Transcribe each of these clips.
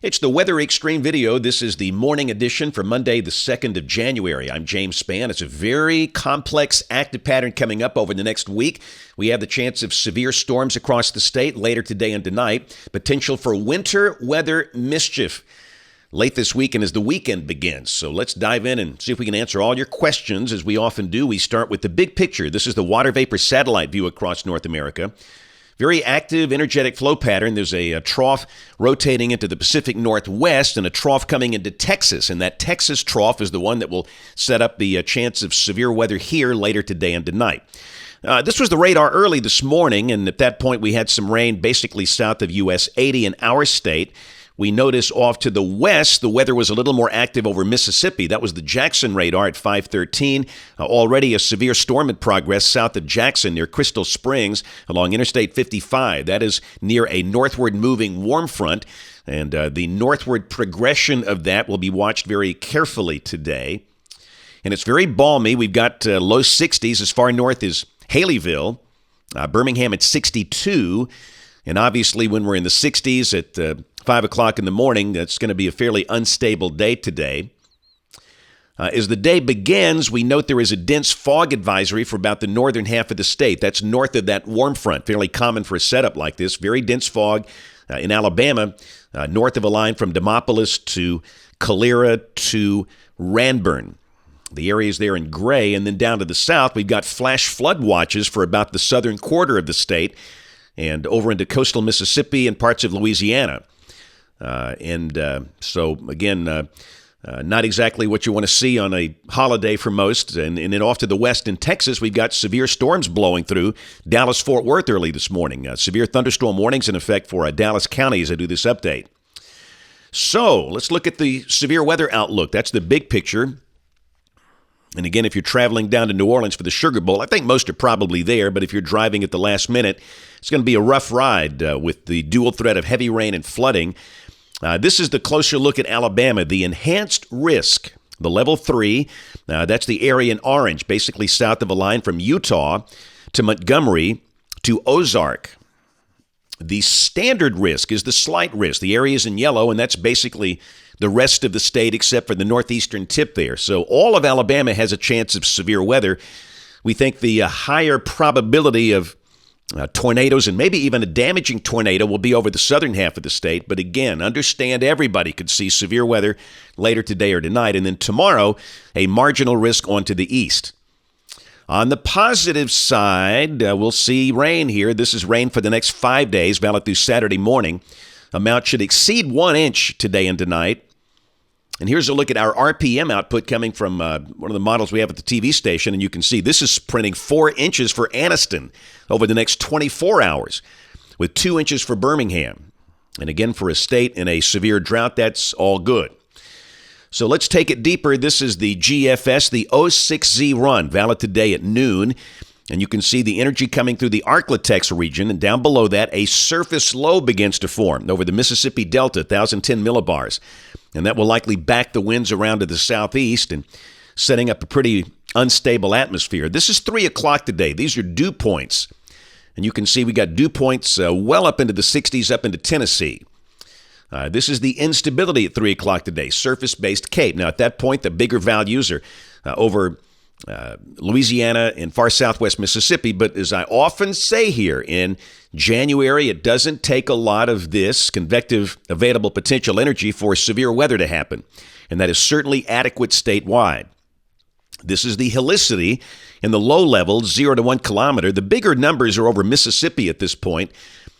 It's the Weather Xtreme video. This is the morning edition for Monday, the 2nd of January. I'm James Spann. It's a very complex active pattern coming up over the next week. We have the chance of severe storms across the state later today and tonight. Potential for winter weather mischief late this week and as the weekend begins. So let's dive in and see if we can answer all your questions. As we often do, we start with the big picture. This is the water vapor satellite view across North America. Very active, energetic flow pattern. There's a trough rotating into the Pacific Northwest and a trough coming into Texas. And that Texas trough is the one that will set up the chance of severe weather here later today and tonight. This was the radar early this morning, and at that point we had some rain basically south of U.S. 80 in our state. We notice off to the west, the weather was a little more active over Mississippi. That was the Jackson radar at 513. Already a severe storm in progress south of Jackson near Crystal Springs along Interstate 55. That is near a northward moving warm front, and the northward progression of that will be watched very carefully today. And it's very balmy. We've got low 60s as far north as Haleyville, Birmingham at 62. And obviously when we're in the 60s at 5 o'clock in the morning, that's going to be a fairly unstable day today. As the day begins, we note there is a dense fog advisory for about the northern half of the state. That's north of that warm front, fairly common for a setup like this. Very dense fog in Alabama, north of a line from Demopolis to Calera to Ranburne. The areas there in gray, and then down to the south, we've got flash flood watches for about the southern quarter of the state and over into coastal Mississippi and parts of Louisiana. So, again, not exactly what you want to see on a holiday for most. And then off to the west in Texas, we've got severe storms blowing through Dallas-Fort Worth early this morning. Severe thunderstorm warnings in effect for Dallas County as I do this update. So let's look at the severe weather outlook. That's the big picture. And again, if you're traveling down to New Orleans for the Sugar Bowl, I think most are probably there, but if you're driving at the last minute, it's going to be a rough ride with the dual threat of heavy rain and flooding. This is the closer look at Alabama. The enhanced risk, the level 3, that's the area in orange, basically south of a line from Utah to Montgomery to Ozark. The standard risk is the slight risk. The area is in yellow, and that's basically the rest of the state except for the northeastern tip there. So all of Alabama has a chance of severe weather. We think the higher probability of tornadoes and maybe even a damaging tornado will be over the southern half of the state. But again, understand everybody could see severe weather later today or tonight. And then tomorrow, a marginal risk onto the east. On the positive side, we'll see rain here. This is rain for the next 5 days, valid through Saturday morning. Amount should exceed 1 inch today and tonight. And here's a look at our RPM output coming from one of the models we have at the TV station. And you can see this is printing 4 inches for Anniston over the next 24 hours, with 2 inches for Birmingham. And again, for a state in a severe drought, that's all good. So let's take it deeper. This is the GFS, the 06Z run, valid today at noon. And you can see the energy coming through the Arklatex region. And down below that, a surface low begins to form over the Mississippi Delta, 1,010 millibars. And that will likely back the winds around to the southeast and setting up a pretty unstable atmosphere. This is 3 o'clock today. These are dew points. And you can see we got dew points well up into the 60s, up into Tennessee. This is the instability at 3 o'clock today, surface-based Cape. Now, at that point, the bigger values are over Louisiana and far southwest Mississippi. But as I often say here, in January, it doesn't take a lot of this convective available potential energy for severe weather to happen. And that is certainly adequate statewide. This is the helicity in the low levels, 0 to 1 kilometer. The bigger numbers are over Mississippi at this point.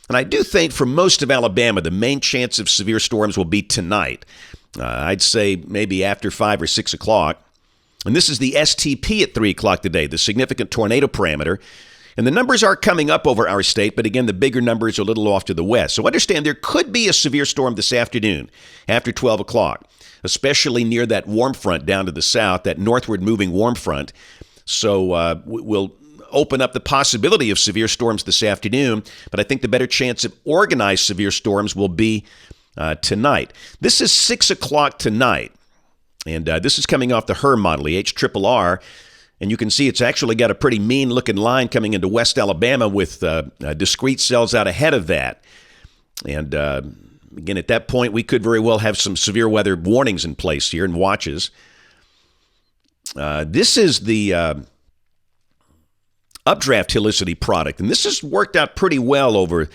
And I do think for most of Alabama, the main chance of severe storms will be tonight. I'd say maybe after 5 or 6 o'clock. And this is the STP at 3 o'clock today, the significant tornado parameter. And the numbers are coming up over our state, but again, the bigger numbers are a little off to the west. So understand there could be a severe storm this afternoon after 12 o'clock, especially near that warm front down to the south, that northward moving warm front. So we'll open up the possibility of severe storms this afternoon, but I think the better chance of organized severe storms will be tonight. This is 6 o'clock tonight. And this is coming off the HRRR model, the HRRR. And you can see it's actually got a pretty mean-looking line coming into West Alabama with discrete cells out ahead of that. And Again, at that point, we could very well have some severe weather warnings in place here and watches. This is the updraft helicity product, and this has worked out pretty well over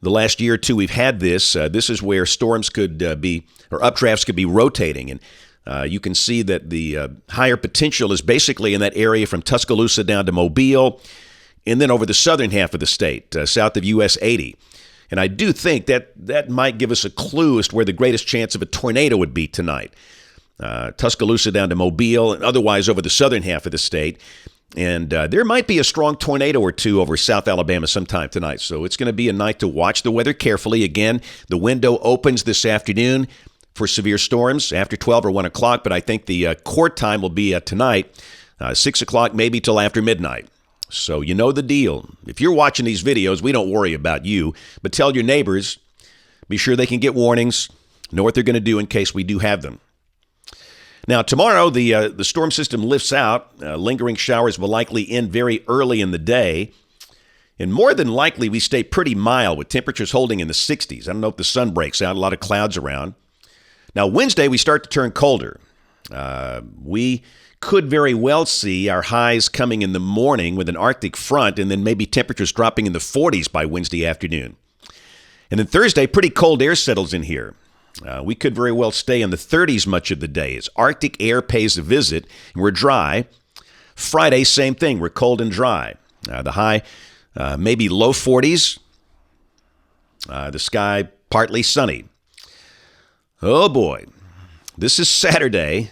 the last year or two. We've had this. This is where storms could be, or updrafts could be rotating, and you can see that the higher potential is basically in that area from Tuscaloosa down to Mobile, and then over the southern half of the state, south of U.S. 80. And I do think that might give us a clue as to where the greatest chance of a tornado would be tonight. Tuscaloosa down to Mobile, and otherwise over the southern half of the state. And there might be a strong tornado or two over South Alabama sometime tonight. So it's going to be a night to watch the weather carefully. Again, the window opens this afternoon for severe storms after 12 or 1 o'clock, but I think the court time will be tonight, 6 o'clock, maybe till after midnight. So you know the deal. If you're watching these videos, we don't worry about you, but tell your neighbors, be sure they can get warnings, know what they're going to do in case we do have them. Now, tomorrow, the storm system lifts out. Lingering showers will likely end very early in the day. And more than likely, we stay pretty mild with temperatures holding in the 60s. I don't know if the sun breaks out, a lot of clouds around. Now, Wednesday, we start to turn colder. We could very well see our highs coming in the morning with an Arctic front, and then maybe temperatures dropping in the 40s by Wednesday afternoon. And then Thursday, pretty cold air settles in here. We could very well stay in the 30s much of the day as Arctic air pays a visit, and we're dry. Friday, same thing. We're cold and dry. The high, maybe low 40s. The sky partly sunny. Oh, boy. This is Saturday.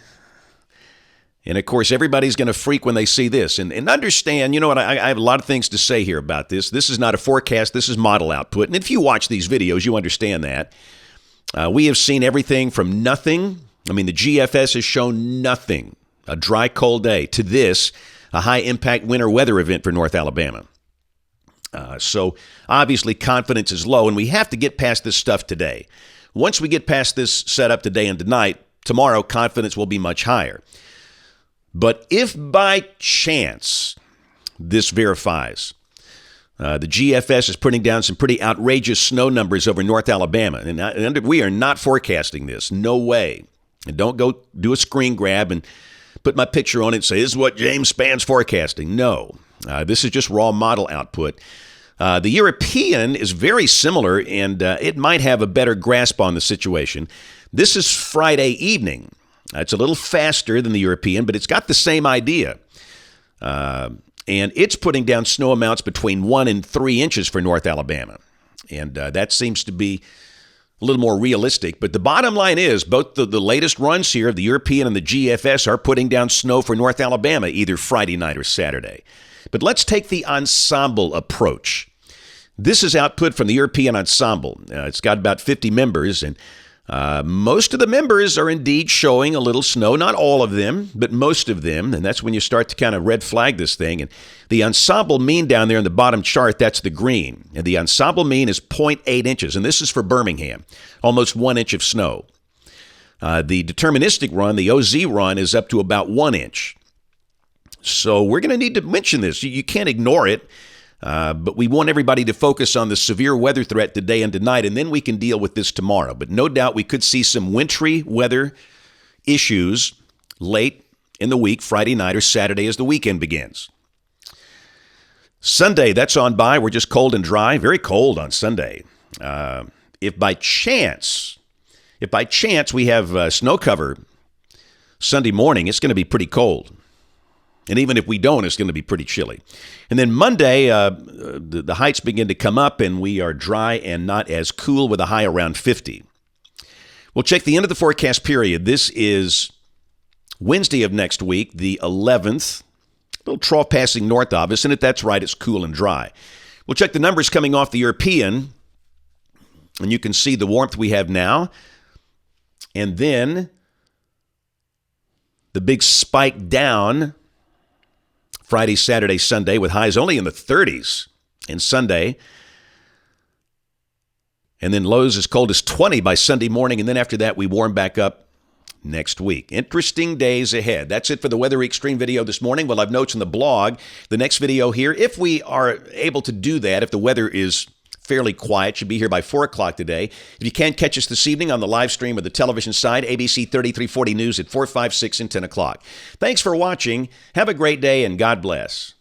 And, of course, everybody's going to freak when they see this. And understand, you know what, I have a lot of things to say here about this. This is not a forecast. This is model output. And if you watch these videos, you understand that. We have seen everything from nothing. I mean, the GFS has shown nothing, a dry, cold day, to this, a high-impact winter weather event for North Alabama. So, obviously, confidence is low, and we have to get past this stuff today. Once we get past this setup today and tonight, tomorrow, confidence will be much higher. But if by chance this verifies, the GFS is putting down some pretty outrageous snow numbers over North Alabama, and we are not forecasting this. No way. And don't go do a screen grab and put my picture on it and say, this is what James Spann's forecasting. No. This is just raw model output. The European is very similar, and it might have a better grasp on the situation. This is Friday evening. It's a little faster than the European, but it's got the same idea. And it's putting down snow amounts between 1 and 3 inches for North Alabama. And that seems to be a little more realistic. But the bottom line is both the latest runs here of the European and the GFS are putting down snow for North Alabama either Friday night or Saturday. But let's take the ensemble approach. This is output from the European ensemble. It's got about 50 members, and most of the members are indeed showing a little snow. Not all of them, but most of them. And that's when you start to kind of red flag this thing. And the ensemble mean down there in the bottom chart, that's the green. And the ensemble mean is 0.8 inches. And this is for Birmingham, almost 1 inch of snow. The deterministic run, the OZ run, is up to about 1 inch. So we're going to need to mention this. You can't ignore it. But we want everybody to focus on the severe weather threat today and tonight, and then we can deal with this tomorrow. But no doubt we could see some wintry weather issues late in the week, Friday night or Saturday as the weekend begins. Sunday, that's on by. We're just cold and dry, very cold on Sunday. If by chance we have snow cover Sunday morning, it's going to be pretty cold. And even if we don't, it's going to be pretty chilly. And then Monday, the heights begin to come up, and we are dry and not as cool with a high around 50. We'll check the end of the forecast period. This is Wednesday of next week, the 11th. A little trough passing north of us, and if that's right, it's cool and dry. We'll check the numbers coming off the European, and you can see the warmth we have now. And then the big spike down Friday, Saturday, Sunday, with highs only in the 30s and Sunday. And then lows as cold as 20 by Sunday morning. And then after that, we warm back up next week. Interesting days ahead. That's it for the Weather Xtreme video this morning. We'll have notes in the blog. The next video here, if we are able to do that, if the weather is fairly quiet. Should be here by 4 o'clock today. If you can't catch us this evening on the live stream or the television side, ABC 3340 News at 4, 5, 6, and 10 o'clock. Thanks for watching. Have a great day, and God bless.